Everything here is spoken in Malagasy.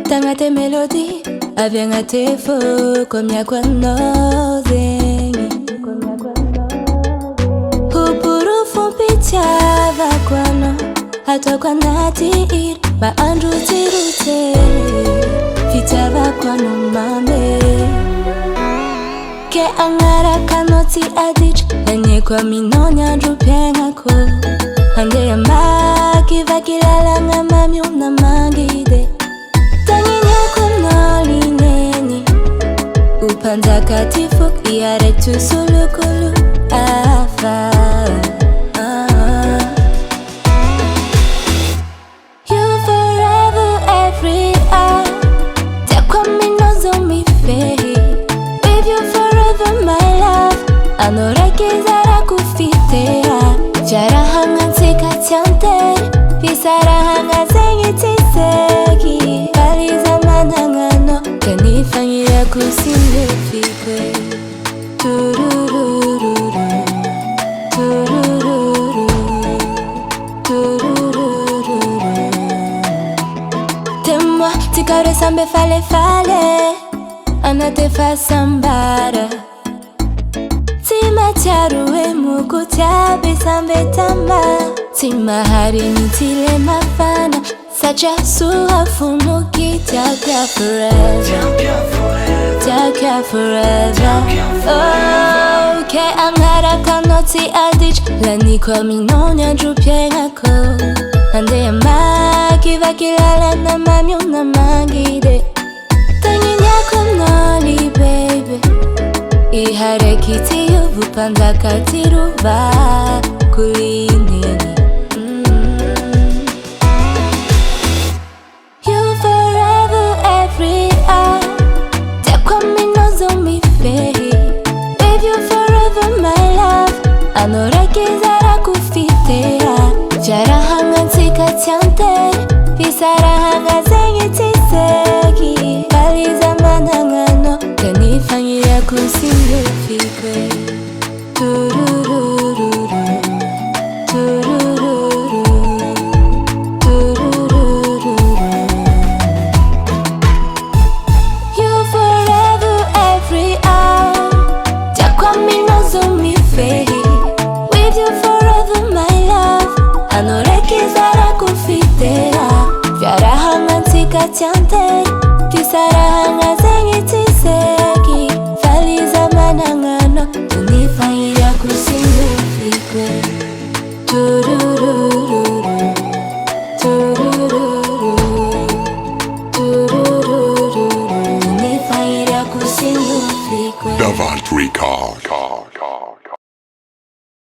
Tangate melody, avianga te fo, komya kwa nozengi. Hupuru fumpicha vakwano, hato kwa nati ir, ba andru tirute, fita vakwano mame. Ke angara kanoti adich, enye kwa minonya andru penga ko. Hande ya maki vakilala nga mami una mangide. Upantakatifu iare tu sulukulu afa. You forever every hour. Takwa minozo mi fehi. With you forever my love. Anoreke zara kufitea. Jara hanga tika tiante. Pisara hanga zengi tiseki. Bali zaman hangano. Kanifanyira kusimlefikwe. Tururururu, tururururu, tururururu. Tema tikare sambe fale fale. Anate fa sambara. Tima charue muku tabi sambe tama. Tima hari nitile mafana. Sacha suhafumuki taka forever. Taka forever. Oh, ke angara kanoti adich. Lani kwa minonya drupienga ko. Ande ya maki vakilala na mami una mangide. Tanginya kunoli baby. Ihare kiti yuvu panda katiruva kulini. Anoreke zara kufitea. Jara hanga tika tiante. Pisara hanga zengi tiseki. Bali zaman hangano. Kanifanyira kusimlefikwe. Tururururu, tururururu, tururururu. You forever every hour. Takwa minozo mi fehi. Anoreke zara kufitea. Jara hanga tika tiante. Pisara hanga zengi tiseki. Fali zaman hangano. Tunifanyira kusimlefikwe. Tururururu, tururururu, tururururu. Tunifanyira kusimlefikwe. Davant Record.